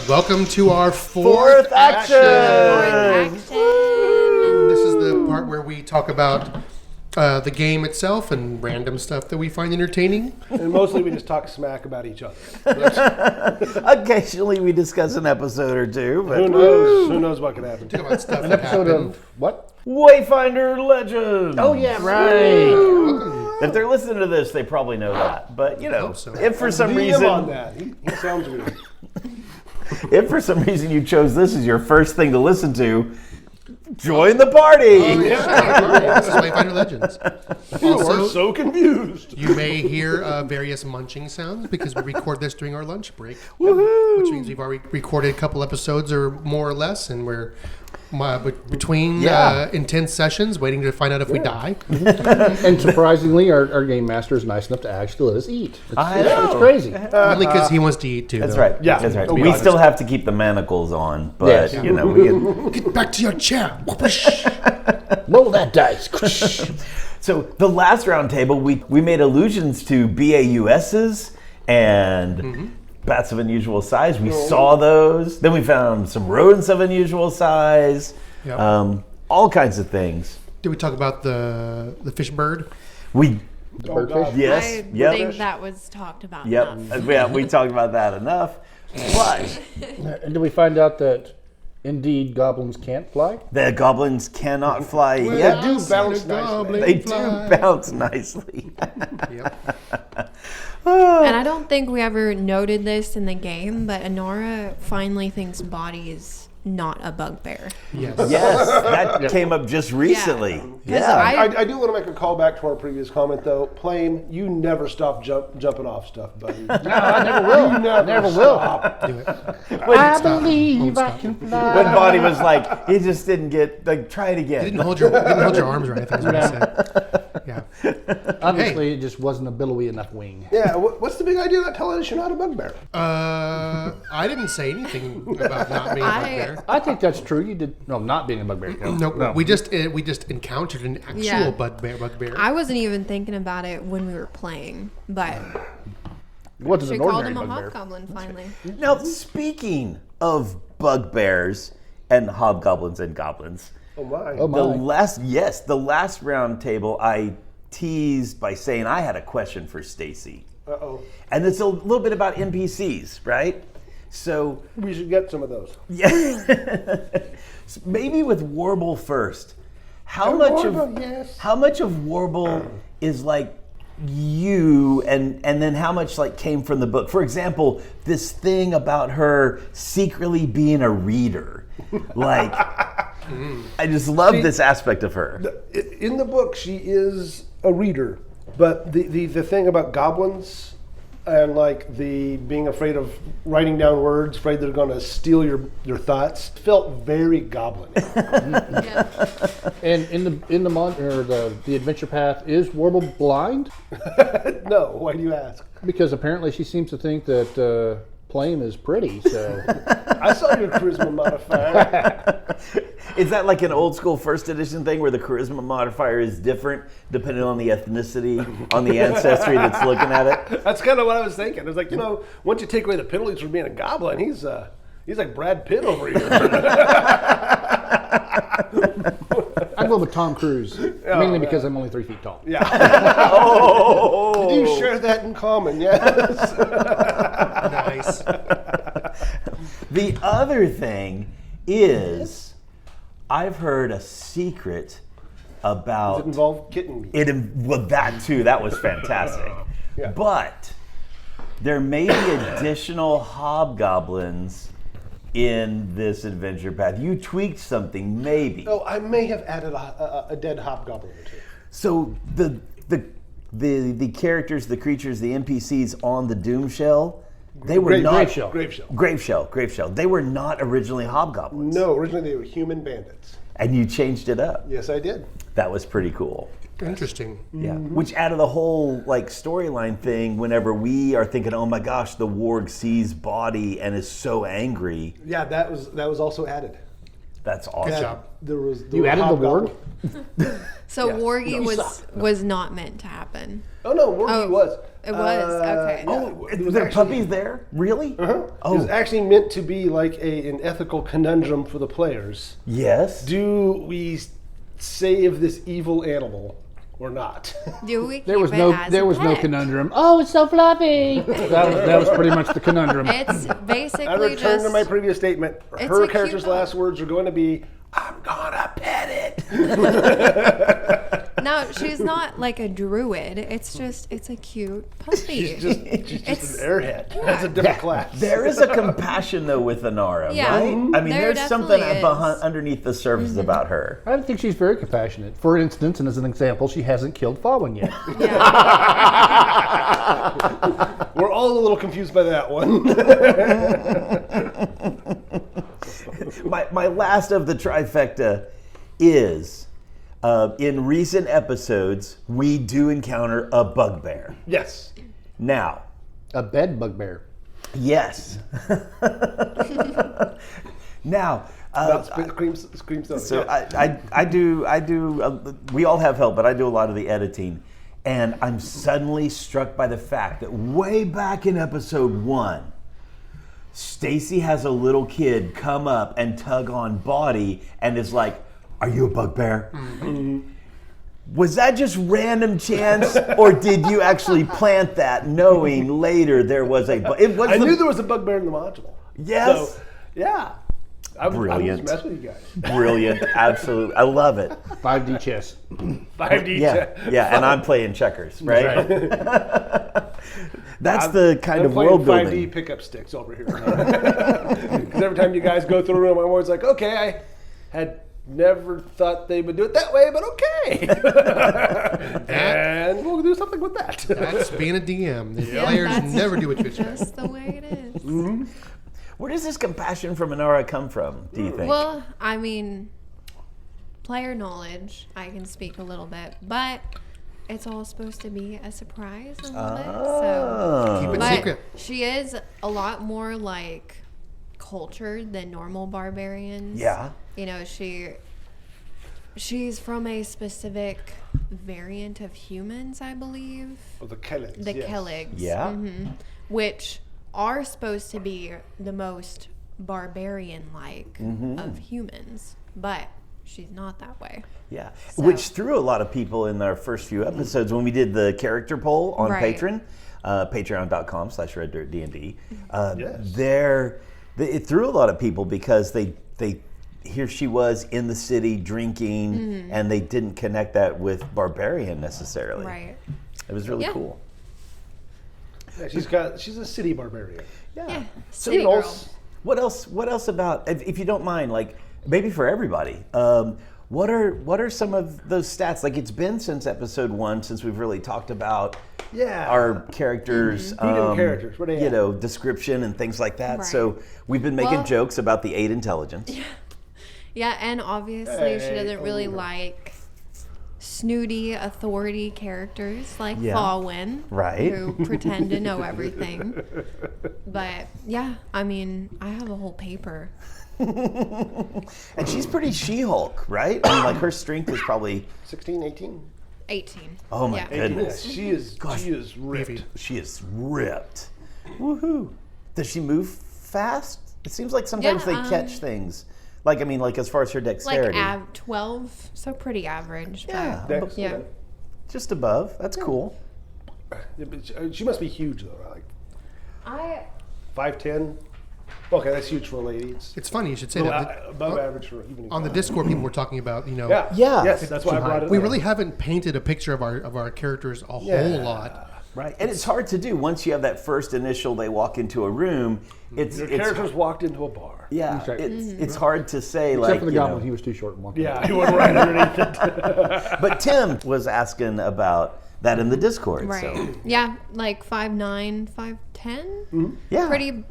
Welcome to our Fourth action. This is the part where we talk about the game itself and random stuff that we find entertaining. And mostly we just talk smack about each other. Occasionally we discuss an episode or two, but Who knows? Who knows what could happen? Talk about stuff An that episode happened. of what? Wayfinder Legends. Oh yeah, right. If they're listening to this, they probably know that. But you know, hope so. if for some DM reason, on that. He sounds weird. if for some reason you chose this as your first thing to listen to, join the party. This is Wayfinder Legends. You Also, are so confused. you may hear various munching sounds because we record this during our lunch break, which means we've already recorded a couple episodes or more or less, and we're between intense sessions waiting to find out if we die. And surprisingly, our game master is nice enough to actually let us eat. It's crazy. Only because he wants to eat too. That's though. right. Yeah. That's right. To be We honest. still have to keep the manacles on, but Yes. you know, we can. Get back to your chair. Roll that dice. So the last round table, we made allusions to BAUSs and bats of unusual size. We saw those. Then we found some rodents of unusual size. Yep. All kinds of things. Did we talk about the fish bird? We Oh, God. yes, I yep, think that was talked about yep. enough. Yeah, we talked about that enough. But And did we find out that indeed goblins can't fly? the goblins cannot fly yet. They do bounce nicely. Goblin They fly. do bounce nicely. Yep. And I don't think we ever noted this in the game, but Inara finally thinks Boddy is not a bugbear. Yes. Yes, that came up just recently. Yeah. Yeah. I do want to make a call back to our previous comment, though. Plame, you never stop jumping off stuff, buddy. No, I never will. You never will. Do it. I Stop. believe Won't I stop. can fly. When Boddy was like, he just didn't get, like, try it You again. didn't hold your arms right. I think is what I said. Yeah. Honestly, it just wasn't a billowy enough wing. Yeah, what's the big idea about telling us you're not a bugbear? I didn't say anything about not being a bugbear. I think that's true. You did not being a bugbear. No, we just encountered an actual Yeah. bugbear. I wasn't even thinking about it when we were playing, but It wasn't she an called ordinary him a bugbear. hobgoblin finally. Now, speaking of bugbears and hobgoblins and goblins, Oh, my. Oh the my! last round table I teased by saying I had a question for Stacy. Uh-oh. And it's a little bit about NPCs, right? So, We should get some of those. yeah. So maybe with Warble first. How much of Warble is like you and then how much like came from the book? For example, this thing about her secretly being a reader. Like I just love this aspect of her. In the book, she is a reader, but the thing about goblins and like the being afraid of writing down words, afraid they're going to steal your thoughts, felt very goblin. Yeah. And the adventure path is Warble blind No, why do you ask? because apparently she seems to think that Plame is pretty. So I saw your charisma modifier. Is that like an old school first edition thing where the charisma modifier is different depending on the ethnicity, on the ancestry that's looking at it? That's kind of what I was thinking. It was like, once you take away the penalties for being a goblin, he's like Brad Pitt over here. I go with Tom Cruise mainly because I'm only 3 feet tall. Yeah. Oh! We do share that in common, yes. Nice. The other thing is, I've heard a secret about Does it involve kitten meat? Well, that too. That was fantastic. Yeah. But there may be additional hobgoblins in this adventure path. You tweaked something, maybe. Oh, I may have added a dead hobgoblin or two. So the characters, the creatures, the NPCs on the Doom Shell, they were not Grave shell. Grave Shell. They were not originally hobgoblins. No, originally they were human bandits. And you changed it up. Yes, I did. That was pretty cool. Interesting. Yeah, which added the whole like storyline thing. Whenever we are thinking, "Oh my gosh, the warg sees Boddy and is so angry," Yeah, that was also added. that's awesome. Good job. You added the ward? So Yeah. Wargy No, was not meant to happen. Oh no, Wargy was. It was okay. There are puppies there? Really? It was actually meant to be like an ethical conundrum for the players. Yes. Do we save this evil animal or not? Do we? Keep There was it no as a no pet? conundrum. Oh, it's so fluffy. that was pretty much the conundrum. It's basically I return just to my previous statement. It's Her a character's cute last words are going to be, "I'm gonna pet it." no. She's not like a druid. It's a cute puppy. She's just It's- an airhead. That's a different class. There is a compassion though with Inara, Yeah. right? I mean, There there's something definitely is. underneath the surface about her. I think she's very compassionate. For instance, and as an example, she hasn't killed Fawin yet. Yeah. We're all a little confused by that one. My last of the trifecta is in recent episodes we do encounter a bugbear. Yes. Now, A bed bugbear. yes. Now, Scream soda. so yeah. I do we all have help, but I do a lot of the editing, and I'm suddenly struck by the fact that way back in episode 1, Stacy has a little kid come up and tug on Boddy and is like, "Are you a bugbear?" Was that just random chance, or did you actually plant that, knowing later there was a? I knew there was a bugbear in the module. Yes. So, yeah. I was Brilliant. mess with you guys. Brilliant, absolutely, I love it. 5D chess. 5D. Yeah, and I'm playing checkers, right? That's the kind I'm of playing world 5D building. pickup sticks over here. Because every time you guys go through a room, I'm always like, okay, I had never thought they would do it that way, but okay. And we'll do something with that. That's being a DM. The Yeah, players that's never do what you expect. just the way it is. Where does this compassion from Inara come from, do you think? Well, I mean, player knowledge, I can speak a little bit, but it's all supposed to be a surprise a little bit. So, Keep it but secret. she is a lot more like cultured than normal barbarians. Yeah. You know, she's from a specific variant of humans, I believe. Oh, the Kellish. The Kelligs. Yeah. Which are supposed to be the most barbarian-like of humans, but she's not that way. Yeah, So- which threw a lot of people in our first few episodes when we did the character poll on Right. Patreon, patreon.com/reddirtdnd. Yes. It threw a lot of people because they here she was in the city drinking, and they didn't connect that with barbarian necessarily. Right. It was really Yeah. cool. Yeah, she's a city barbarian. Yeah. So City what girl. else? What else about, if you don't mind, like maybe for everybody, what are some of those stats? Like, it's been since episode 1 since we've really talked about our characters, Freedom characters, what are they at? description and things like that. Right. So we've been making Well- jokes about the 8 intelligence. Yeah, and obviously she Hey, doesn't really over. like snooty authority characters like Yeah. Fawin, Right. who pretend to know everything. But yeah, I mean, I have a whole paper. And she's pretty She-Hulk, right? I mean, like, her strength is probably, 16, 18? 18. oh my Yeah. goodness. She is ripped. She is ripped. Woohoo. Does she move fast? It seems like sometimes Yeah, they catch things. Like, I mean, like as far as her Like dexterity. 12, so pretty average. Yeah. But, Dex, yeah. Just above. That's cool. Yeah, but she must be huge, though. Like I 5'10". Okay, that's huge for a lady. It's funny you should say that. Above average for even On the Discord, people were talking about, you know, Yeah. Yeah. Yes, that's why I brought it we up. really haven't painted a picture of our characters a whole lot. Right. And it's hard to do. Once you have that first initial, they walk into a room, it's Your characters walked into a bar. yeah, That's right. it's hard to say, Except like, for the you goblin, know. he was too short and walked. Yeah, he went right underneath it. But Tim was asking about that in the Discord. right. So Yeah, like 5'9", 5'10". yeah. Pretty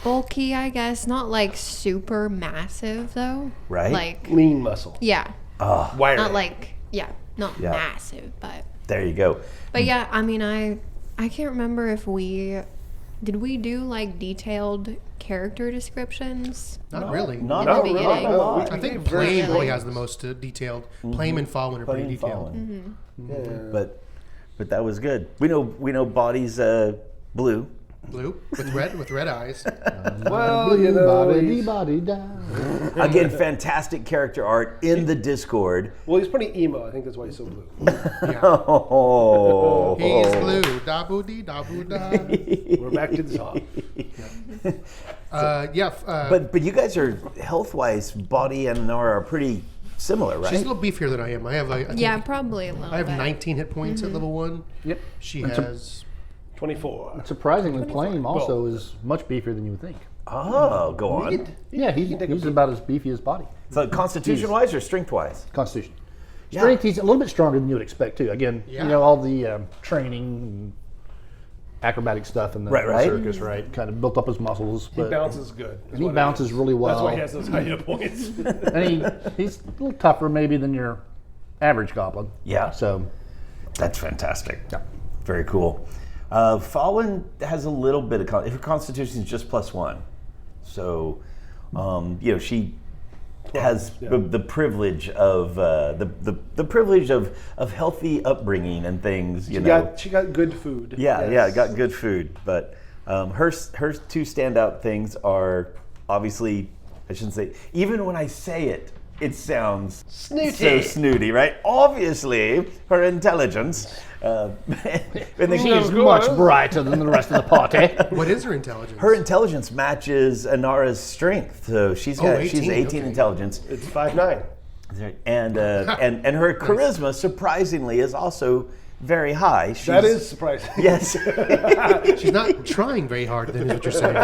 bulky, I guess. Not like super massive though. Right. Like Lean muscle. yeah, Wiry. not like not Yeah. massive, but There you go. but yeah. I mean, I can't remember if we do like detailed character descriptions. Not really. Not In the a beginning. not a lot. I think very Plame short. probably has the most detailed. Plame and Fawin are pretty Plain detailed. fallen. Yeah. But but that was good. We know Boddy's blue. Blue with red eyes. Well, you know, Again, fantastic character art in the Discord. well, he's pretty emo. I think that's why he's so blue. Yeah. Oh, He's blue. Dabu dee dabu da. We're back to the song. But you guys are health-wise, Boddy and Inara are pretty similar, right? She's a little beefier than I am. I have I think probably a little I have bit. 19 hit points at level 1. Yep. She has 24. Surprisingly, Plame also is much beefier than you would think. Oh, go on. Yeah, he's about as beefy as Boddy. So constitution-wise or strength-wise? Constitution. Yeah. Strength, he's a little bit stronger than you would expect too. Again, Yeah. all the training and acrobatic stuff in the Right. circus, right? Kind of built up his muscles. He bounces good. And he bounces really well. That's why he has those high hit points. And he's a little tougher maybe than your average goblin. Yeah. So That's fantastic. Yeah. Very cool. Fawin has a little bit of her constitution is just +1, so she has the privilege of the privilege of healthy upbringing and things. She got good food. Yeah, got good food, but her two standout things are obviously, I shouldn't say, even when I say it, it sounds Snooty. so snooty, right? Obviously, her intelligence. she's much brighter than the rest of the party. what is her intelligence? Her intelligence matches Inara's strength, so she's 18 okay. intelligence, It's 5'9". and her charisma surprisingly is also very high. That is surprising. Yes. She's not trying very hard, then, is what you're saying.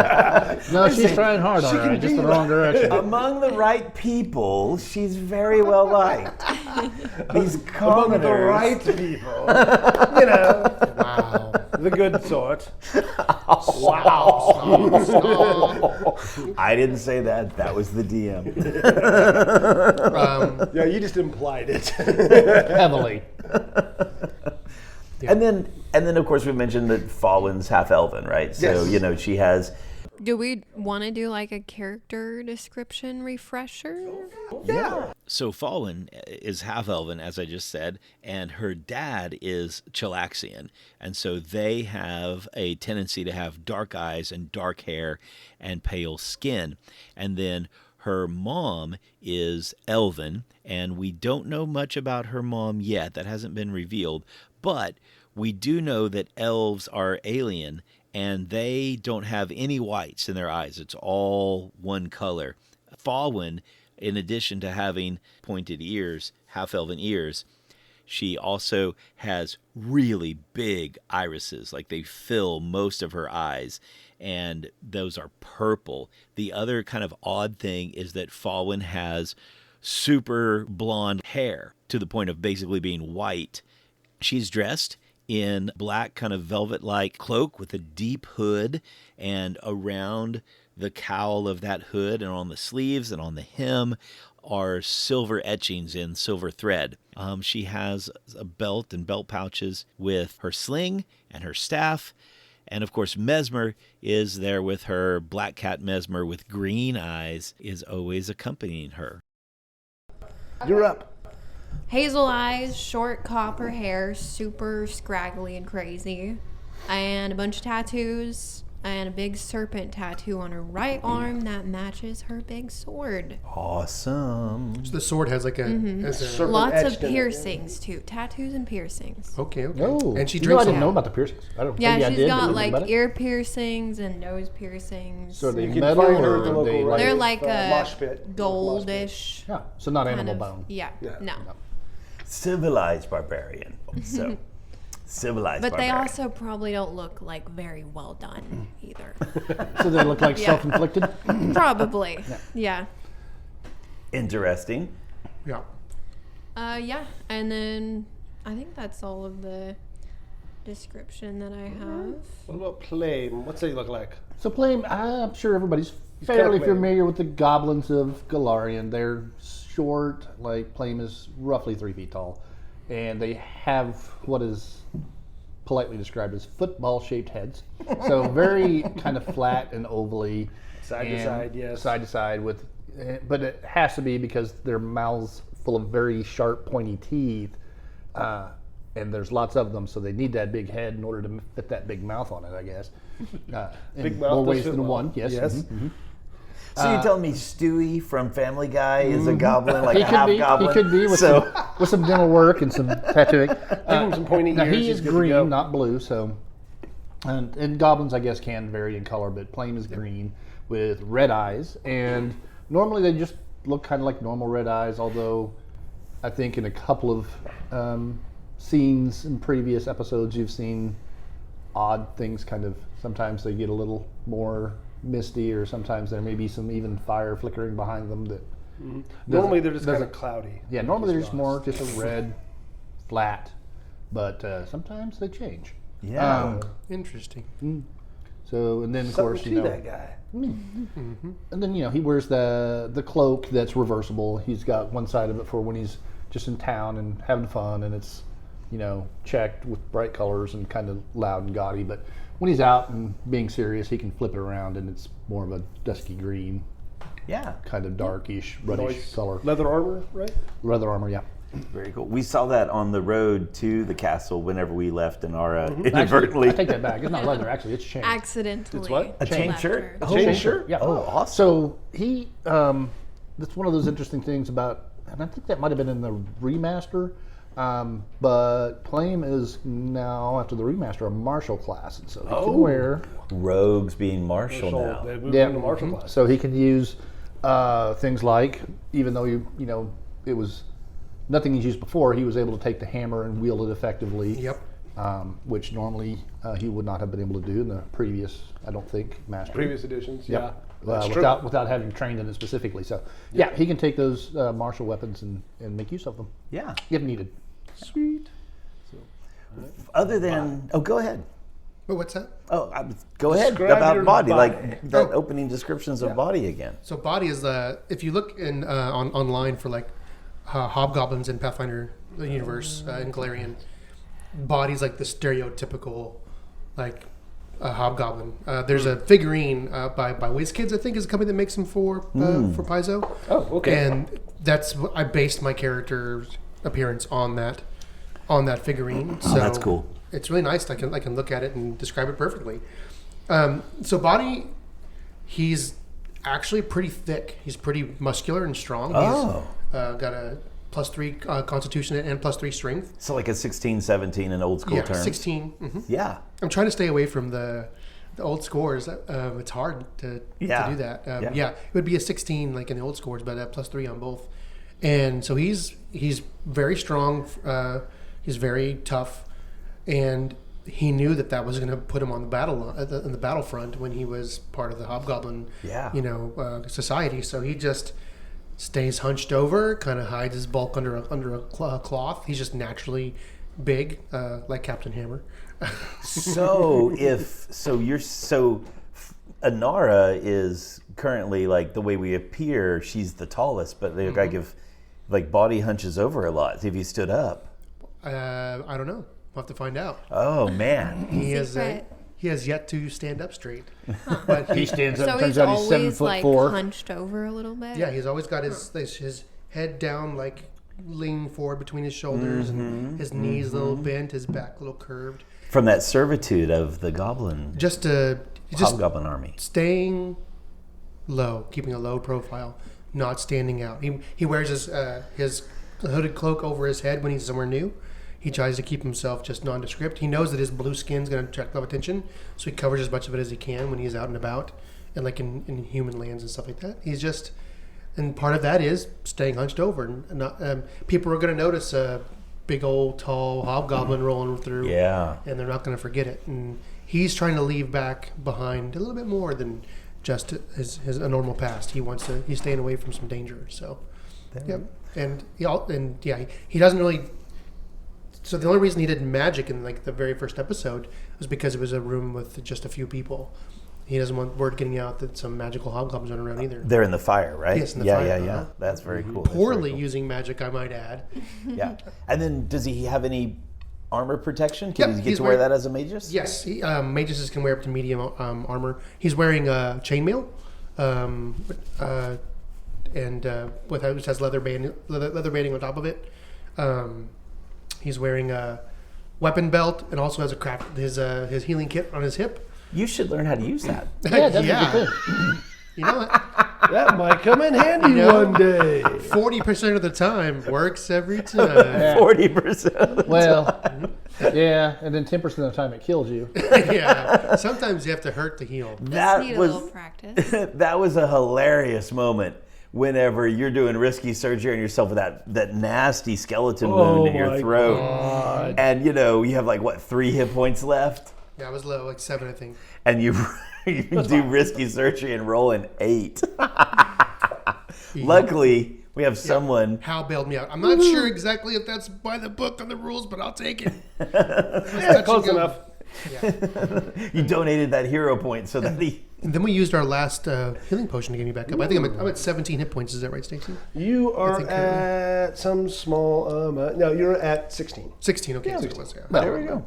No, she's trying hard on her, just the wrong direction. Among the right people, she's very well liked. These Among commoners. the right people. Wow. The good sort. Stop. I didn't say that. That was the DM. Yeah, you just implied it. Heavily. And then of course we mentioned that Fawin's half-elven, right? So Yes. she has. Do we want to do like a character description refresher? Yeah. So Fawin is half-elven, as I just said, and her dad is Chilaxian. And so they have a tendency to have dark eyes and dark hair and pale skin. And then her mom is elven, and we don't know much about her mom yet. That hasn't been revealed. But we do know that elves are alien, and they don't have any whites in their eyes. It's all one color. Fawin, in addition to having pointed ears, half-elven ears, she also has really big irises, like they fill most of her eyes, and those are purple. The other kind of odd thing is that Fawin has super blonde hair to the point of basically being white. She's dressed in black kind of velvet-like cloak with a deep hood, and around the cowl of that hood and on the sleeves and on the hem are silver etchings in silver thread. She has a belt and belt pouches with her sling and her staff. And of course, Mesmer is there with her. Black cat Mesmer with green eyes is always accompanying her. You're up. Hazel eyes, short copper hair, super scraggly and crazy, and a bunch of tattoos, and a big serpent tattoo on her right arm that matches her big sword. Awesome. So the sword has like a... has a Serpent Lots etched of in it, piercings too, tattoos and piercings. okay. Oh, And she I drinks didn't a know lot. about the piercings. I don't. Yeah, maybe I she's did, but got I didn't know like about it. ear piercings and nose piercings. So are they You can metal find her at the or are local they rite. They're Mosh like a pit. goldish Yeah, so not kind animal of. bone. Yeah, no. Civilized barbarian. So, civilized But they barbarian. also probably don't look like very well done either. So they look like Yeah. self-inflicted. Probably. Yeah. Interesting. Yeah. Yeah. And then I think that's all of the description that I have. What about Plame? What's they look like? So Plame, I'm sure everybody's kinda fairly Plame. familiar with the goblins of Galarian. They're short, like Plame is roughly 3 feet tall, and they have what is politely described as football-shaped heads. So very kind of flat and ovally. Side to and side, yes. Side to side with, but it has to be because their mouths full of very sharp, pointy teeth and there's lots of them, so they need that big head in order to fit that big mouth on it, I guess. Big in mouth more does ways fit than well. one. Yes. Yes. Mhm. So you're telling me Stewie from Family Guy is a goblin, like He a could half be. goblin? He could be with some dental work and some tattooing. Give him some pointy Now ears. he he's is good to go. green, not blue. So, and goblins, I guess, can vary in color, but Plame is green with red eyes, and normally they just look kind of like normal red eyes. Although, I think in a couple of scenes in previous episodes, you've seen odd things. Kind of sometimes they get a little more misty, or sometimes there may be some even fire flickering behind them. That Normally they're just kind doesn't- of cloudy. yeah, normally they're just more just a red, flat, but sometimes they change. Yeah. Interesting. So, and then of Something course, to you know, that guy. and then he wears the cloak that's reversible. He's got one side of it for when he's just in town and having fun, and it's checked with bright colors and kind of loud and gaudy. But when he's out and being serious, he can flip it around, and it's more of a dusky green, Yeah. kind of darkish, reddish Nice. color. Leather armor, right? Leather armor, yeah. Very cool. We saw that on the road to the castle whenever we left Inara Actually, inadvertently. I take that back. It's not leather. Actually, it's chain. Accidentally. It's what? A chain left shirt? her. Oh, Chain shirt? Yeah. Oh, awesome. So he, that's one of those interesting things about, and I think that might have been in the remaster, but Plame is now, after the remaster, a martial class, and so he can wear. Rogues being martial now. They moved Yeah. into martial class. So he can use things like, even though it was nothing he's used before, he was able to take the hammer and wield it effectively. Yep. Which normally he would not have been able to do in the previous, I don't think, master. Previous editions, Yep. yeah. That's true. without having trained in it specifically. So yeah, he can take those martial weapons and make use of them Yeah. if needed. Sweet. Other than, go ahead. But what's that? Go ahead Describe about your Boddy, body. like that opening descriptions of Boddy again. So Boddy is if you look in online for like hobgoblins in Pathfinder universe in Galarian, Boddy's like the stereotypical like hobgoblin. There's a figurine by WizKids, I think, is a company that makes them for Paizo. Oh, okay. And that's I based my character's appearance on that figurine. So that's cool. It's really nice. I can look at it and describe it perfectly. So Boddy, he's actually pretty thick. He's pretty muscular and strong. Oh. He's got a +3 constitution and +3 strength. So like a 16, 17 in old school Yeah, terms. 16. Yeah. I'm trying to stay away from the old scores. It's hard to do that. Yeah, it would be a 16 like in the old scores, but +3 on both. And so he's very strong. He's very tough, and he knew that was going to put him on the battlefront when he was part of the Hobgoblin, society. So he just stays hunched over, kind of hides his bulk under a cloth. He's just naturally big, like Captain Hammer. So Inara is currently, like, the way we appear, she's the tallest, but the guy Boddy hunches over a lot. Have you stood up? I don't know. We'll have to find out. Oh man. He Secret. has yet to stand up straight. But He stands up. So Turns he's out he's always 7'4". hunched over a little bit. yeah, he's always got his head down, like leaning forward between his shoulders, and his knees a little bent, his back a little curved. From that servitude of the goblin Just hobgoblin army. staying low, keeping a low profile, not standing out. He wears his hooded cloak over his head when he's somewhere new. He tries to keep himself just nondescript. He knows that his blue skin's going to attract a lot of attention, so he covers as much of it as he can when he's out and about, and like in human lands and stuff like that. And part of that is staying hunched over. And not, people are going to notice a big old tall hobgoblin rolling through, Yeah. and they're not going to forget it. And he's trying to leave back behind a little bit more than just a normal past. He's staying away from some danger. So, yep. And he doesn't really. So the only reason he did magic in like the very first episode was because it was a room with just a few people. He doesn't want word getting out that some magical hobgoblins aren't around either. They're in the fire, right? Yes, in the yeah, fire, yeah. uh-huh. That's very cool. That's Poorly very cool. using magic, I might add. Yeah. And then does he have any armor protection? Yep, Can he get he's to wear wearing- that as a magus? Yes, mages can wear up to medium armor. He's wearing chainmail, which has leather banding on top of it. He's wearing weapon belt, and also has a his healing kit on his hip. You should learn how to use that. Yeah, that's Yeah. a good thing. You know what? That might come in handy one day. 40% of the time works every time. Yeah. 40%. Well, yeah, and then 10% of the time it kills you. Yeah. Sometimes you have to hurt to heal. That Just need a little practice. that was a hilarious moment. Whenever you're doing risky surgery on yourself with that nasty skeleton wound in your my throat, God. and you have like what 3 hit points left, Yeah, I was low, like 7, I think. and you do risky surgery and roll an 8. Luckily, we have someone. Hal bailed me out. I'm not sure exactly if that's by the book on the rules, but I'll take it. Yeah, close enough. You donated that hero point so that he. And then we used our last healing potion to get me back up. I think I'm at 17 hit points. Is that right, Stacy? You are think at some small amount. No, you're at 16. 16. Okay, Yeah, so it was, yeah. Well, There we go.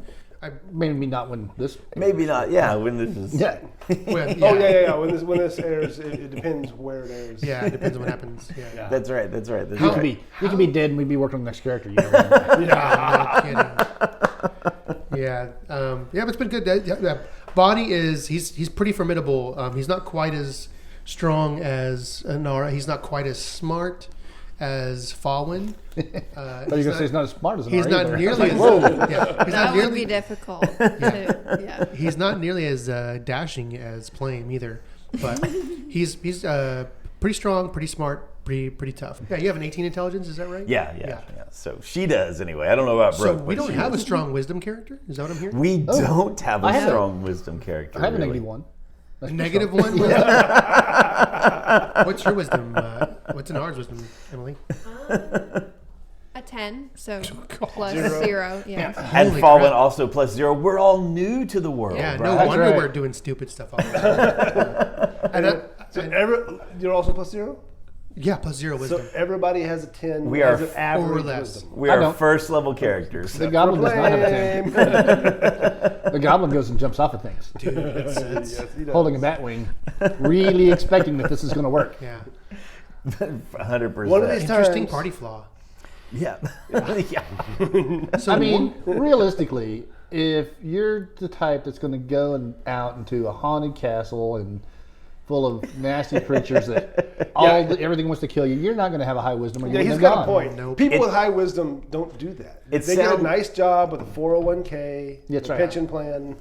Maybe not when this. Maybe not. Yeah, when this is. Yeah. Well, Oh yeah. When this airs, it depends where it airs. Yeah, it depends on what happens. Yeah. That's right. That's right. You could be dead and we'd be working on the next character. You never know. Yeah, no kidding. Yeah, but it's been good. Boddy he's pretty formidable. He's not quite as strong as Inara. He's not quite as smart as Fawin. But you're going to say he's not as smart as an He's not either. nearly as he's That not would nearly be difficult. Yeah. he's not nearly as dashing as Plame either. But he's pretty strong, pretty smart, pretty tough. Yeah, you have an 18 intelligence, is that right? Yeah. So she does anyway. I don't know about So Brook. we but don't she have a does. strong wisdom character? Is that what I'm hearing? We don't have I a have a- strong wisdom character. I have a really. -1. A negative one? What's your wisdom? What's Inara's wisdom, Emily? A 10, so plus Zero. 0. Yeah. And Holy Fawin crap. also plus 0. We're all new to the world. Yeah, right? no That's wonder right. we're doing stupid stuff all the time. And You're also plus 0. yeah, plus 0 So wisdom. everybody has a 10. We has are an average or less. wisdom. We I are don't. first level characters. The goblin does not have a 10. Flame. The goblin goes and jumps off of things, Dude, it's, Yes, he does. holding a bat wing, really expecting that this is going to work. yeah. 100%. One of these Interesting times- party flaw. Yeah. Yeah. So I mean, realistically, if you're the type that's going to go out into a haunted castle and full of nasty creatures that everything wants to kill you, you're not going to have a high wisdom. Or Yeah, you're he's gonna got gone. a point. Nope. People with high wisdom don't do that. It They get a sound- nice job with a 401k, That's a right. pension plan.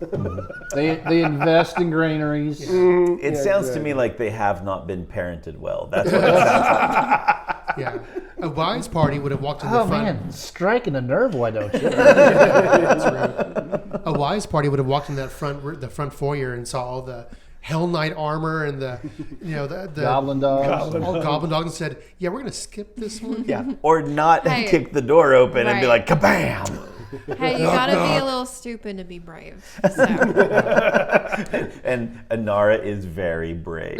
They invest in granaries. It Yeah, sounds to exactly. me like they have not been parented well. That's what it sounds like. Yeah. A wise party would have walked in the Oh front. man, striking a nerve, why don't you? A wise party would have walked in the front foyer and saw all the Hell Knight armor and the Goblin dogs. all goblin dogs and said, "Yeah, we're gonna skip this one." Yeah. Or not Hey. kick the door open and be Right. like, kabam! Hey, you gotta be a little stupid to be brave. So. And Inara is very brave.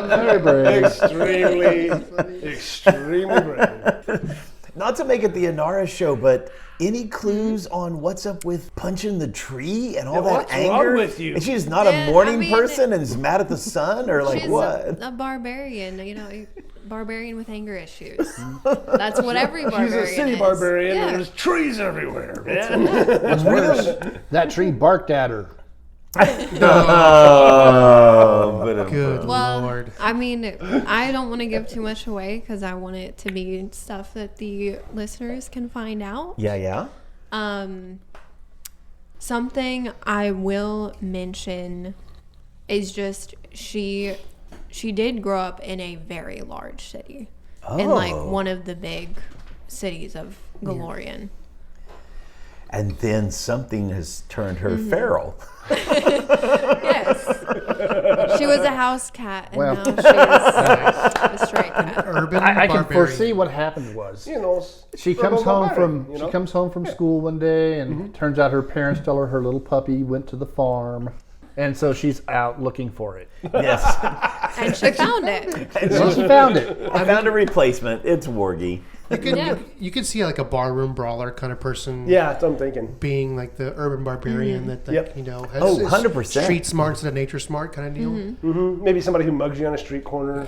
Very, very Very brave. extremely brave. Not to make it the Inara show, but any clues on what's up with punching the tree and all Yeah, that what's wrong anger? with you? And she's not Yeah, a morning I mean, person and is mad at the sun, or like She's what? a barbarian, barbarian with anger issues. That's what every barbarian She's a city is. barbarian. Yeah. And there's trees everywhere, man. What's worse, that tree barked at her. Oh, but Good Well, lord. I mean, I don't want to give too much away because I want it to be stuff that the listeners can find out. yeah. Something I will mention is just she did grow up in a very large city, in like Oh. one of the big cities of Galorian. And then something has turned her feral. Yes, she was a house cat, and Well. now she's a stray cat. Urban I can barbarian. foresee what happened was. You know, She urban comes home barbarian, from you know? she comes home from school one day, and turns out her parents tell her little puppy went to the farm, and so she's out looking for it. Yes. And she found it. Well, she found it. I found a replacement. It's Wargy. You could see like a barroom brawler kind of person. Yeah, that's what I'm thinking. Being like the urban barbarian that like, Yep. has Oh, is 100%. street smart instead of nature smart kind of deal. Maybe somebody who mugs you on a street corner.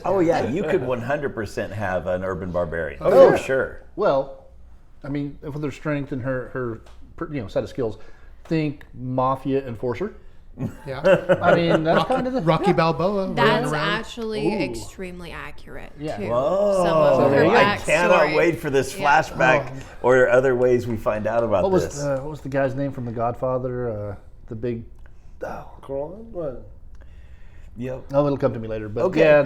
Oh, yeah. You could 100% have an urban barbarian. Oh, for yeah. sure. Well, I mean, with her strength and her set of skills, think Mafia Enforcer. Yeah. I mean, that's kind of the Rocky Balboa. That's running around. actually extremely accurate Yeah. too. Whoa. Some of her I backstory. cannot wait for this Yeah. flashback or other ways we find out about this. What was the guy's name from The Godfather? The big. Cron? What? Yep. Oh, it'll come to me later. But Okay. yeah,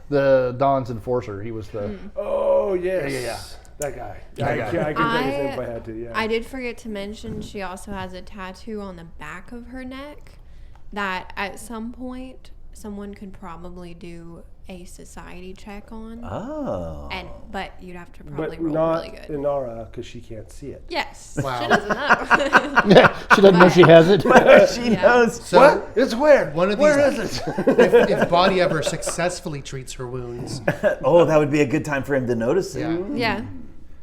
the Don's enforcer. He was the. Oh, yes. Yeah. That guy. I could take his name if I had to, yeah. I did forget to mention she also has a tattoo on the back of her neck that at some point someone could probably do a society check on. Oh. But you'd have to probably But roll not really good. Inara, because she can't see it. Yes. Wow. She doesn't know. She doesn't know she has it. She Yeah. knows. So What? It's where? One of Where these- is it? if Boddy ever successfully treats her wounds, Oh, that would be a good time for him to notice it. yeah. Yeah.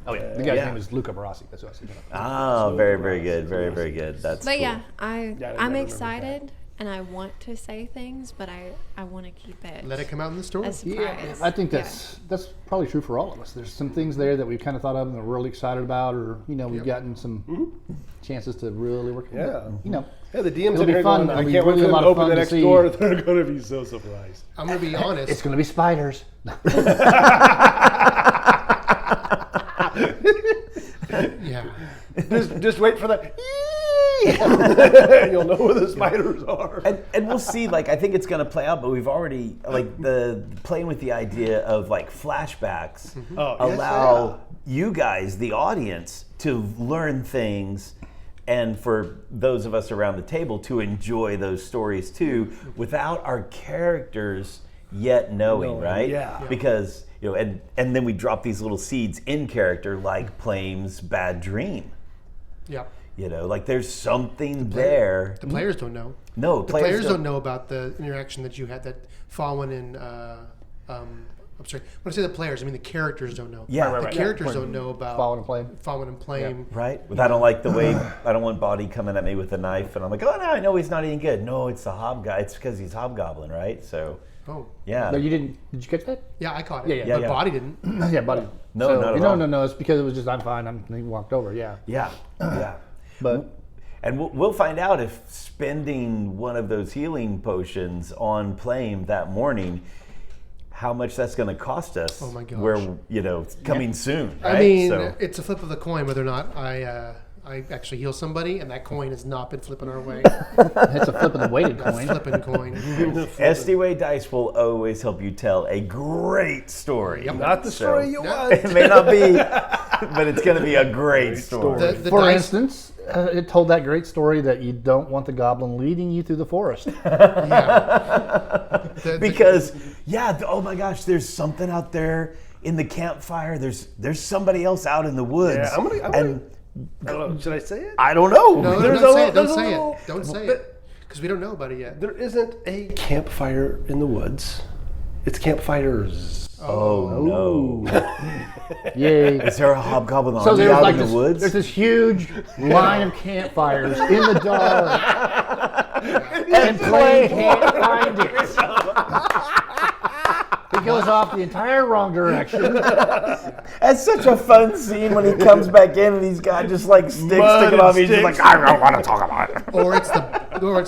Oh yeah, the guy's Yeah. name is Luca Barassi. That's what I was thinking of. Oh, very, very good. Very, very good. That's But cool. yeah, I I'm never remembered excited and I want to say things, but I want to keep it Let it come out in the story. a surprise. I think that's probably true for all of us. There's some things there that we've kind of thought of and we're really excited about, or we've gotten some chances to really work. Yeah. But, Yeah, the DM's It'll in be here fun. going, I It'll be can't wait really for a them lot to of open fun the to next see. door. They're going to be so surprised. I'm going to be honest. it's going to be spiders. Yeah. Just wait for that. You'll know where the spiders are. And we'll see. Like, I think it's going to play out, but we've already playing with the idea of like flashbacks allow you guys, the audience, to learn things, and for those of us around the table to enjoy those stories too, without our characters yet knowing, right? yeah. Because and then we drop these little seeds in character, like Plame's bad dream. Yeah. Like there's something there. The players don't know. No, The players don't know about the interaction that you had, that Fawin and I'm sorry. When I say the players, I mean the characters don't know. Yeah. The characters don't know about Fawin and Plame. Fawin and Plame. Right? But I don't like the way, I don't want Boddy coming at me with a knife, and I'm like, oh no, I know he's not eating good. No, it's the Hobgoblin. It's because he's Hobgoblin, right? So, Oh. yeah. No, you didn't. Did you catch that? Yeah, I caught it. Yeah, But yeah. Boddy didn't. Yeah, buddy. No, not at all. No. It's because it was just I'm fine. He walked over. Yeah, Yeah. but And we'll find out if spending one of those healing potions on Plame that morning, how much that's going to cost us. Oh my gosh. We're, coming soon, right? I mean, So- it's a flip of the coin whether or not I actually heal somebody, and that coin has not been flipping our way. it's a flip of the weighted coin. Flipping coin. SD Dice will always help you tell a great story. Not the story you want. It may not be, but it's going to be a great story. The For dice, instance, it told that great story that you don't want the goblin leading you through the forest. yeah. Because, oh my gosh, there's something out there in the campfire. There's somebody else out in the woods. Yeah, I'm gonna- and I don't know, should I say it? I don't know. No, There's don't a say little- it. Don't there's a say little- it. Don't say but- it. Because we don't know about it yet. There isn't a campfire in the woods. It's campfires. Oh no. Yay. Is there a hobgoblin So army there's out like in the this, woods? there's this huge line of campfires in the dark, and Plame can't find it. It goes off the entire wrong direction. That's such a fun scene when he comes back in and he's got just like sticks Mud sticking and off. He's just like, sticks. I don't want to talk about it. Or it's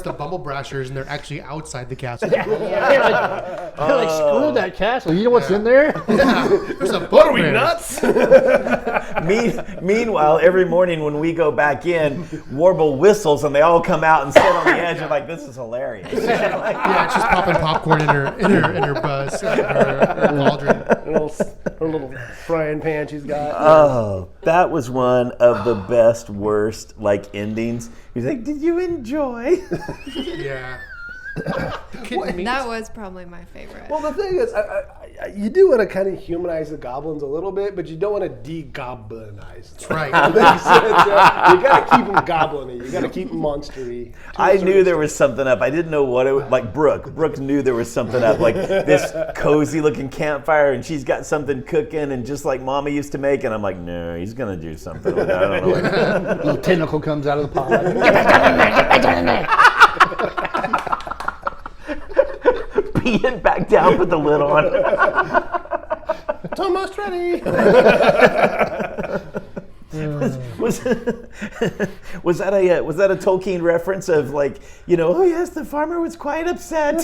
the bumble brashers, and they're actually outside the castle. They're like, screw that castle. You know what's in there? There's a What are we, bugbear. nuts? Meanwhile, every morning when we go back in, Warble whistles and they all come out and sit on the edge and like, this is hilarious. Yeah, she's popping popcorn in her buzz, her cauldron. Her little frying pan she's got. Oh, that was one of the best, worst endings. He's like, did you enjoy? Yeah. Kitten meat. That was probably my favorite. Well, the thing is, you do want to kind of humanize the goblins a little bit, but you don't want to de-goblinize them. Right. Makes sense, yeah? You got to keep them goblin-y. You got to keep them monster-y. I knew there was something up. I didn't know what it was. Like Brook. Brooke knew there was something up. Like this cozy looking campfire and she's got something cooking and just like Mama used to make. And I'm like, no, he's going to do something. I don't know what. Little tentacle comes out of the pot. Pee it back down, put the lid on. It's almost ready. Was that a Tolkien reference of like, oh yes, the farmer was quite upset.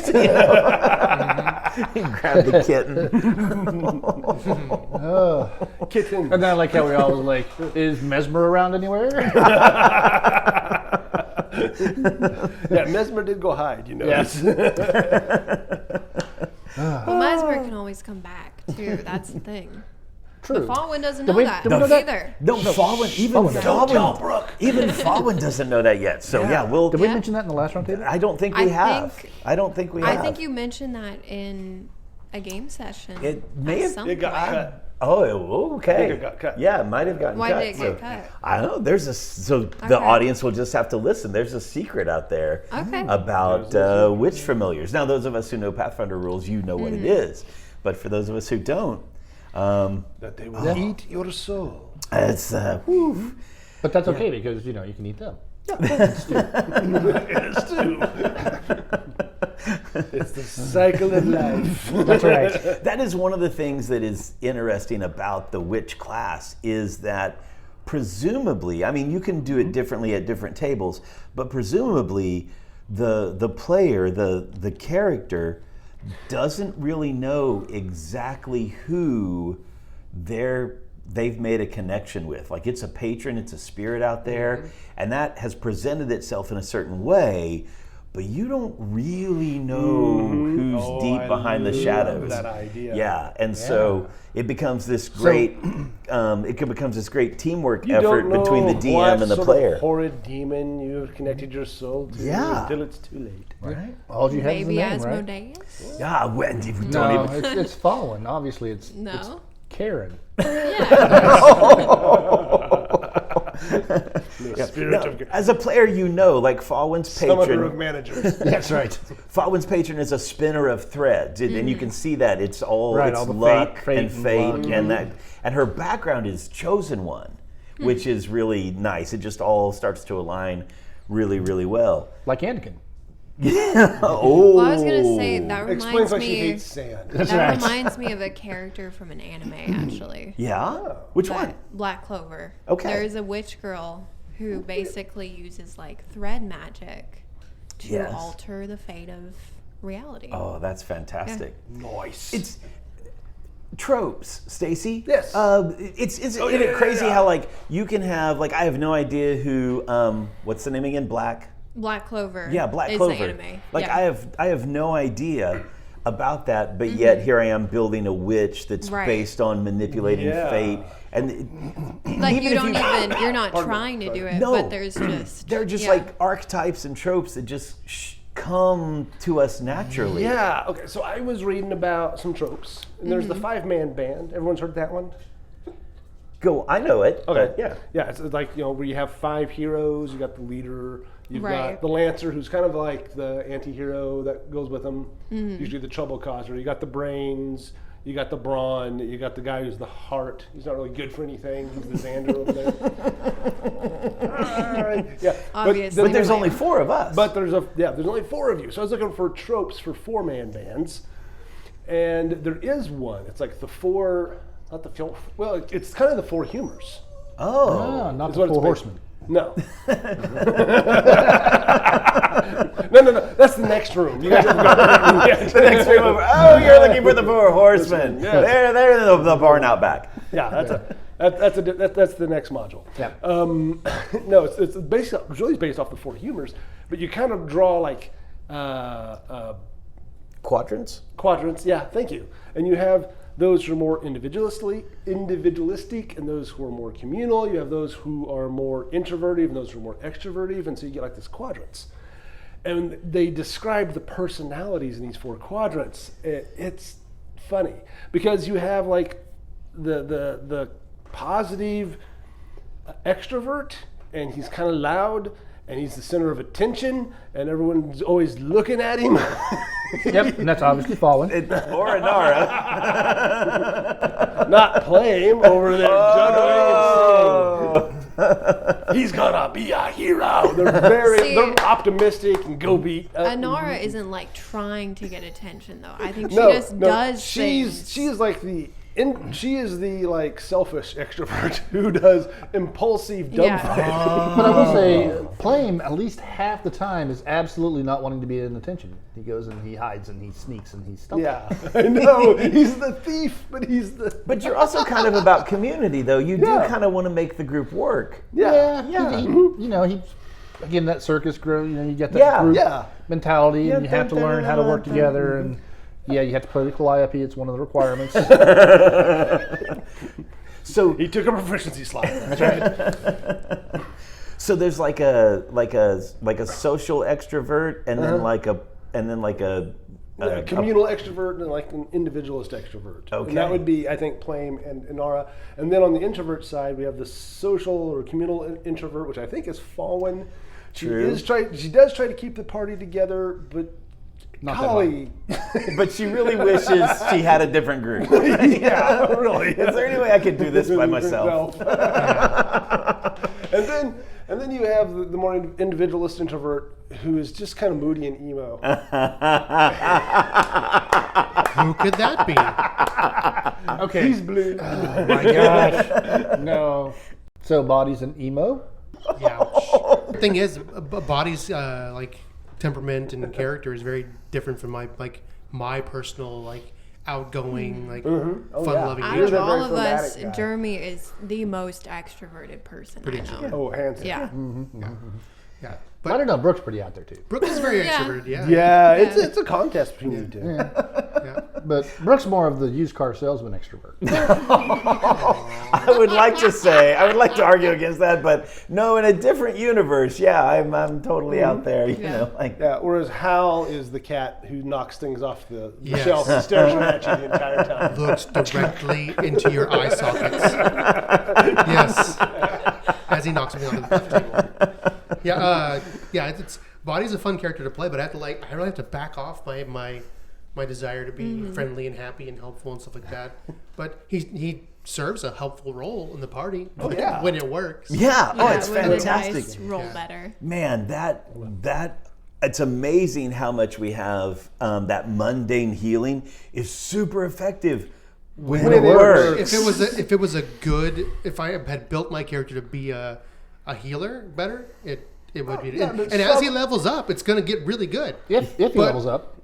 He grabbed the kitten. Kitten. And then I like how we all was like, is Mesmer around anywhere? Yeah, Mesmer did go hide, Yes. Well, Mesmer can always come back too. That's the thing. True. But Fawin doesn't Did know we- that did we know that? either. No, Fawin, even Fawin, even Fawin doesn't know that yet. So yeah, Did we Yeah. mention that in the last roundtable? I don't think we have. I don't think we have. I think you mentioned that in a game session. It may at have- some It got point. cut. Oh, okay. I think it got cut. Yeah, it might have gotten Why cut. did it get cut? I don't know. So the Okay. audience will just have to listen. There's a secret out there Okay. about witch familiars. Now, those of us who know Pathfinder rules, you know what it is. But for those of us who don't, That they will eat your soul. it's whew. But that's okay because, you can eat them. It's too. It's the cycle of life. That's right. That is one of the things that is interesting about the witch class is that presumably, I mean, you can do it differently at different tables, but presumably the player, the character, doesn't really know exactly who they've made a connection with. Like it's a patron, it's a spirit out there, and that has presented itself in a certain way, but you don't really know who's deep behind the shadows. That idea. Yeah, and so it becomes this great, becomes this great teamwork effort between the DM and the player. Sort of horrid demon you have connected your soul to until it's too late. Right? All you have is the Maybe name, right? Asmodeus? Yeah, when we don't No, even. it's Fawin. Obviously, it's No. Karen. Spirit of As a player, like Fawin's summoner of patron. managers. That's right. Fawin's patron is a spinner of threads, and you can see that it's all Right, it's all the luck fate and and fate, luck. and her background is chosen one, which is really nice. It just all starts to align really, really well. Like Anakin. Oh, Well, I was gonna say that Explains reminds why she me. hates sand. That reminds me of a character from an anime, actually. yeah. Which one? Black Clover. Okay. There's a witch girl who basically uses like thread magic to Yes. alter the fate of reality. Oh, that's fantastic. Nice. It's tropes, Stacy. Yes. Isn't it crazy how like you can have like I have no idea who what's the name again? Black Clover. Yeah, Black is Clover. the anime. Like yeah. I have no idea about that, but yet here I am building a witch that's Right. based on manipulating Yeah. fate, and like even you if don't even you're not trying to do it, No. but there's just they're just yeah. like archetypes and tropes that just come to us naturally. Yeah. Okay. So I was reading about some tropes, and there's the 5-man band. Everyone's heard that one. Go, I know it. Okay. but yeah. Yeah. It's like where you have 5 heroes. You got the leader. You've Right. got the lancer, who's kind of like the anti-hero that goes with them. Usually the trouble causer. You got the brains. You got the brawn. You got the guy who's the heart. He's not really good for anything. He's the Xander over there. Yeah. Obviously. But there's only 4 of us. But there's only 4 of you. So I was looking for tropes for 4-man bands, and there is one. It's like the 4, not the 4. Well, it's kind of the 4 humors. oh, Not Is the what it's Four based- Horsemen. No. no. That's the next room. You guys have to go. the next room over. Oh, you're looking for the 4 horsemen. Yes. They're the barn out back. Yeah, that's the next module. Yeah. No, it's really based off the 4 humors, but you kind of draw like Quadrants. quadrants. Yeah, thank you. And you have those who are more individualistic, and those who are more communal. You have those who are more introverted, and those who are more extroverted, and so you get like this quadrants. And they describe the personalities in these 4 quadrants. It's funny because you have like the positive extrovert, and he's kind of loud, and he's the center of attention, and everyone's always looking at him. Yep, and that's obviously Fawin. Or Inara. Not Plame over there juggling and singing. He's gonna be a hero. They're optimistic and go beat. Inara isn't like trying to get attention though. I think she just does she's things. she's like the She is the like selfish extrovert who does impulsive dumb Yeah. fighting. But I will say, Plame, at least half the time, is absolutely not wanting to be in attention. He goes and he hides and he sneaks and he's stealthy. Yeah, I know. He's the thief, but he's the. But you're also kind of about community, though. You do Yeah. kind of want to make the group work. Yeah. He again, that circus grow. You get that Yeah. group Yeah. mentality, Yeah, and you have to learn how to work together. And yeah, you have to play the Calliope. It's one of the requirements. So He took a proficiency slot. That's right. So there's like a social extrovert, and then like a Communal extrovert and like an individualist extrovert. Okay. And that would be, I think, Plame and Inara. And then on the introvert side, we have the social or communal introvert, which I think is Fawin. She True. She does try to keep the party together, but Not that golly, but she really wishes she had a different group. yeah, really. Is there any way I could do this by myself? And then you have the more individualist introvert who is just kind of moody and emo. Who could that be? Okay. He's blue. Oh my gosh. No. So Boddy's an emo? Yeah. The thing is, Boddy's like temperament and character is very different from my personal outgoing fun-loving Out You're of the nature. all very of us, phlegmatic guy. Jeremy is the most extroverted person I know. Oh, handsome. Yeah. Yeah. I But don't know. Brooke's pretty out there too. Brooke is very Yeah. extroverted. Yeah. Yeah, it's a contest between you two. Yeah. But Brooke's more of the used car salesman extrovert. I would like to argue against that, but no, in a different universe, yeah, I'm totally out there, you know, like. Yeah, whereas Hal is the cat who knocks things off the Yes. shelf and stares at you the entire time. Looks directly into your eye sockets. Yes. As he knocks me onto the table. Yeah. It's Boddy's a fun character to play, but I really have to back off my desire to be friendly and happy and helpful and stuff like that. But he serves a helpful role in the party. Oh, yeah. When it works. Yeah, oh, it's when the fantastic. dice roll better. Man, that it's amazing how much we have that mundane healing is super effective when it works. If I had built my character to be a healer better, it would be. yeah, and but as he levels up, it's going to get really good. If he But- levels up,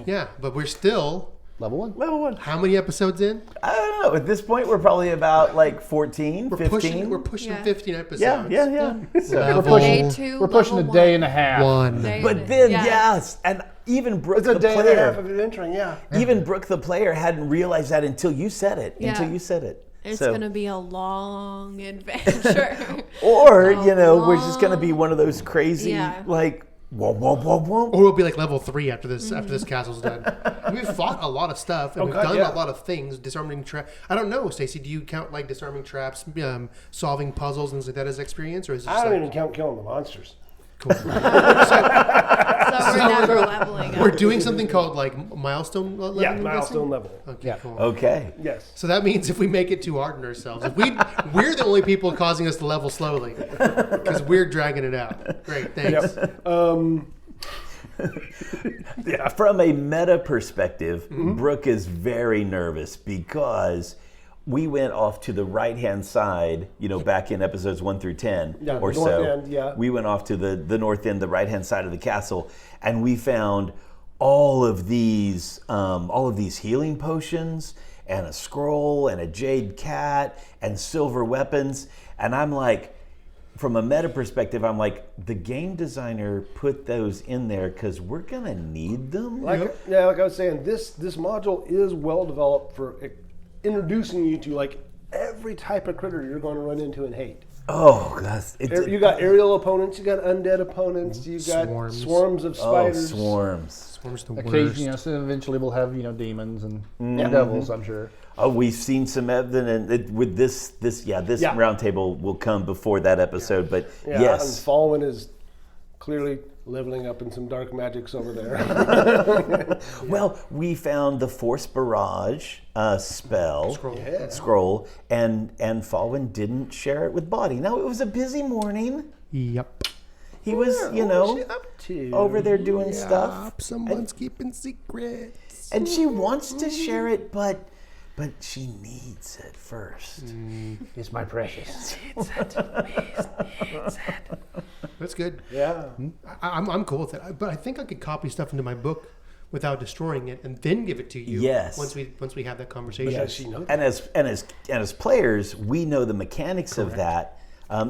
Yeah, but we're still level 1. Level 1. how many episodes in? I don't know. At this point, we're probably about like 14, We're 15. pushing Yeah. 15 episodes. Yeah. So- Level Day 2, We're pushing a level day 1. and a half. one. But then, yes, and even Brook It's a the day and a half player, of adventuring, yeah. even Brook the player hadn't realized that until you said it. Yeah. It's So- going to be a long adventure. Or, a we're just going to be one of those crazy, Yeah. like, whoa, whoa, whoa, whoa. Or we'll be like level 3 after this castle's done. We've fought a lot of stuff and we've God, done yeah. a lot of things. Disarming trap. I don't know, Stacy. Do you count like disarming traps, solving puzzles and things like that as experience, or is it just I don't like, even count killing the monsters. cool? So we're never leveling up. We're doing something called like milestone level. Yeah, I'm milestone guessing? level. Okay, Yeah. cool. Okay. Yes. So that means if we make it too hard on ourselves, if we're the only people causing us to level slowly because we're dragging it out. Great, thanks. Yeah, from a meta perspective, Brook is very nervous because we went off to the right-hand side, back in episodes 1 through 10 Yeah, or the north so. end, yeah. We went off to the north end, the right-hand side of the castle, and we found all of these healing potions and a scroll and a jade cat and silver weapons. And I'm like, from a meta perspective, I'm like, the game designer put those in there because we're gonna need them. Like I was saying, this module is well developed for introducing you to like every type of critter you're going to run into and hate. Oh, that's You got aerial opponents, you got undead opponents, you got swarms of spiders. swarms. Swarm's the worst. Occasionally, so eventually we'll have demons and devils. I'm sure. Oh, we've seen some evidence, and with this roundtable will come before that episode. But Yeah, and yes, Fawin is clearly leveling up in some dark magics over there. well, we found the Force Barrage spell Scroll. and Fawin didn't share it with Boddy. Now it was a busy morning. Yep. He was, What's she up to? over there doing stuff. Someone's keeping secrets. And she wants to share it, but But she needs it first. It's my precious. That's good. Yeah. I'm cool with it. But I think I could copy stuff into my book without destroying it, and then give it to you. Yes. Once we have that conversation. Yeah, she knows. And as players, we know the mechanics of that.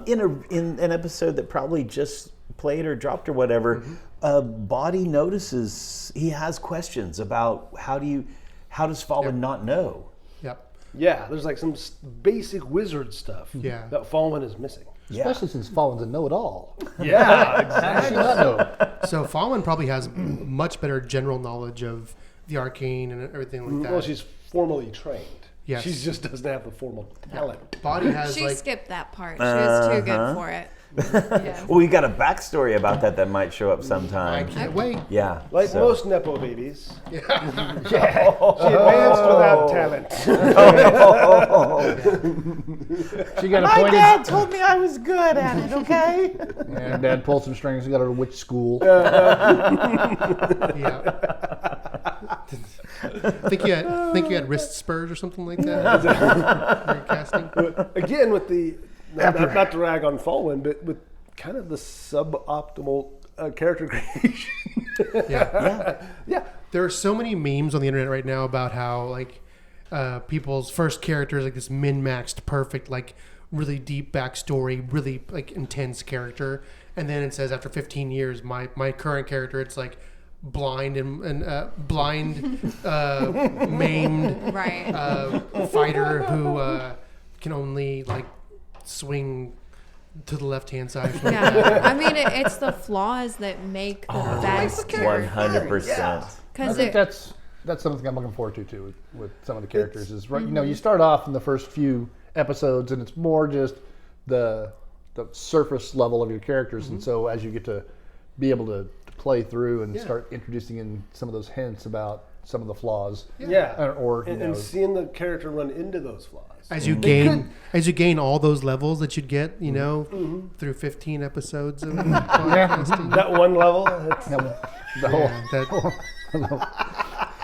In an episode that probably just played or dropped or whatever, Boddy notices he has questions about how does Fawin not know? Yep. Yeah, there's like some basic wizard stuff Yeah. that Fawin is missing. Especially since Fawin's a know-it-all. Yeah, How does she not know? So Fawin probably has much better general knowledge of the arcane and everything like that. Well, she's formally trained. Yes. She just doesn't have the formal talent. Boddy has She like skipped that part. She was too good for it. Yeah. Well, we got a backstory about that might show up I sometime. can't wait. Yeah. Like so- most Nepo babies. She advanced without talent. She got appointed. told me I was good at it, okay? And Dad pulled some strings and got her to which school. Yeah. think you had wrist spurs or something like that. When you're casting. Again, with the not to rag on Fawin, but with kind of the suboptimal character creation. Yeah. There are so many memes on the internet right now about how like people's first character is like this min-maxed, perfect, like really deep backstory, really like intense character, and then it says after 15 years, my current character, it's like blind and maimed Right. fighter who can only like swing to the left-hand side. Yeah. I mean, it's the flaws that make the best character. 100%. I Because think that's something I'm looking forward to too with some of the characters. Is right, you start off in the first few episodes and it's more just the surface level of your characters, and so as you get to be able to play through and start introducing in some of those hints about some of the flaws. Yeah. Or and seeing the character run into those flaws. As you gain all those levels that you'd get, through 15 episodes of podcasting. That one level. the whole.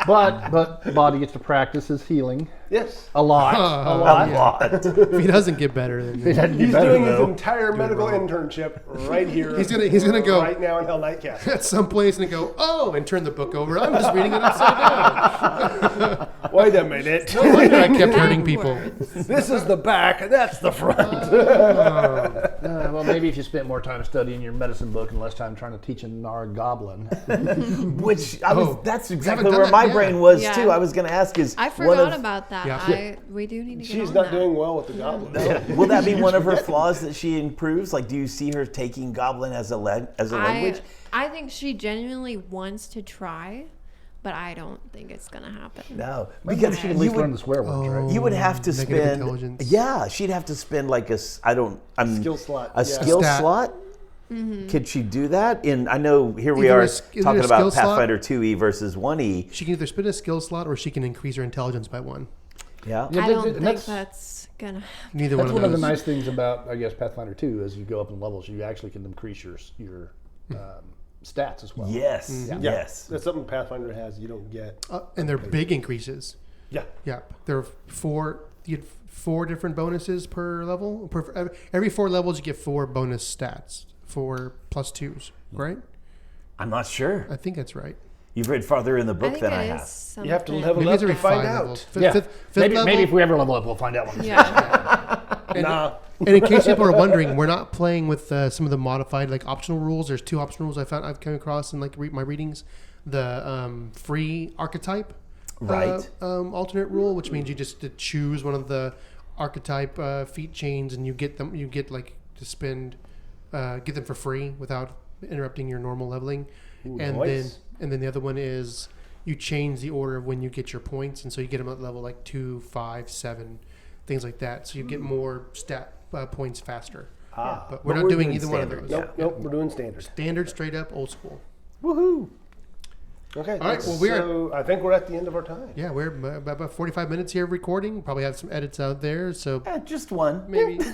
But Boddy gets to practice his healing Yes. a lot. A lot. If he doesn't get better, then He's doing his entire medical internship right here. He's gonna go right now in Hell Night Castle. at some place and go, and turn the book over. I'm just reading it upside down. Wait a minute. No wonder I kept hurting people. This is the back, and that's the front. Well, maybe if you spent more time studying your medicine book and less time trying to teach an Inara goblin. Which that's exactly done where that my yet. brain was Yeah. too. I was going to ask I forgot about that. Yeah. We do need to get She's on not that. doing well with the goblin. Will that be one of her flaws that she improves? Like, do you see her taking Goblin as a language? I think she genuinely wants to try, but I don't think it's gonna happen. No, Because because she can at you least would, learn the swear words, right? you would have to Negative spend. intelligence. Yeah, she'd have to spend like Skill slot. A skill Stat. slot. Could she do that? I know here we Either are either talking a about skill slot- Pathfinder 2e versus 1e. She can either spend a skill slot or she can increase her intelligence by 1. Yeah. Yeah, I don't and think that's- that's gonna happen. Neither That's one one of of the those. nice things about, I guess, Pathfinder 2. As you go up in levels, you actually can increase your stats as well. Yes. Yeah. Yes. That's something Pathfinder has you don't get. And they're big increases. Yeah. Yeah, there are 4. You get 4 different bonuses per level. Every 4 levels, you get 4 bonus stats, 4 plus 2s. Right? I'm not sure. I think that's right. You've read farther in the I book think than it I is have. something. You have to level Maybe up it's to every find 5 out. levels. Yeah. Fifth maybe level. if we ever level up, we'll find out. Yeah. Nah. And in case people are wondering, we're not playing with some of the modified optional rules. There's 2 optional rules I've come across in my readings. The free archetype Right. alternate rule, which means you just to choose one of the archetype feat chains and you get them. You get to spend get them for free without interrupting your normal leveling. Ooh, and nice. then the other one is you change the order of when you get your points, and so you get them at level 2, 5, 7, things like that. So you get more stat points faster. But we're not doing either one of those. Nope, we're doing standard. Standard, straight up, old school. Woohoo! Okay. All right, well, I think we're at the end of our time. Yeah, we're about 45 minutes here of recording. Probably have some edits out there, so Just one. maybe Which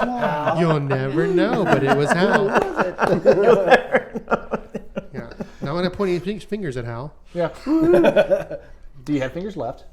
one? you'll never know. But it was Hal. Yeah. Now I'm gonna point fingers at Hal. Yeah. Do you have fingers left?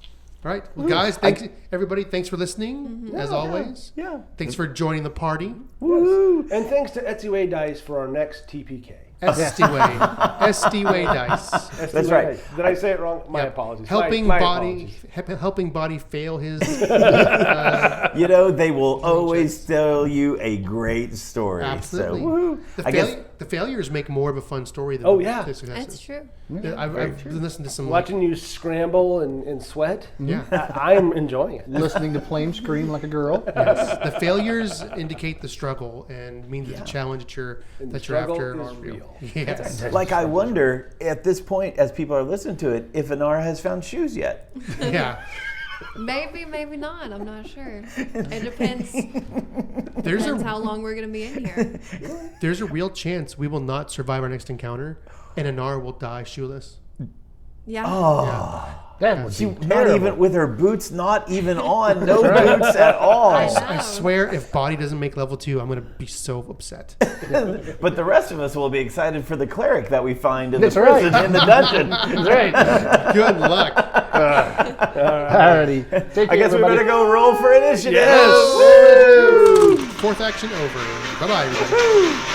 All right, well, guys, thanks everybody. Thanks for listening, as always. Yeah. Thanks for joining the party. Woo! And thanks to Etsy Dice for our next TPK. SD-Way dice. That's right. Dice. Did I say it wrong? My apologies. Helping My Boddy, apologies. helping Boddy fail his. You know, they will always tell you a great story. Absolutely. So, woohoo. The failures make more of a fun story than the successes. That's true. I've listened to some. Watching you scramble and sweat, Yeah. I'm enjoying it. Listening to Plame scream like a girl. Yes. The failures indicate the struggle and mean that the challenge that you're struggle after is real. Yes. Like, I wonder at this point, as people are listening to it, if Inara has found shoes yet. Yeah. Maybe, maybe not. I'm not sure. It depends. There's Depends how long we're gonna be in here. There's a real chance we will not survive our next encounter, and Inara will die shoeless. Yeah. Oh. That would She, be not terrible. even with her boots not even on, no boots at all. I know. I swear, if Boddy doesn't make level 2, I'm gonna be so upset. But the rest of us will be excited for the cleric that we find in That's the prison in the dungeon. That's right. Good luck. Alrighty. Take care, I guess we everybody. better go roll for initiative. Yes. Woo! Fourth action over. Bye bye, everybody.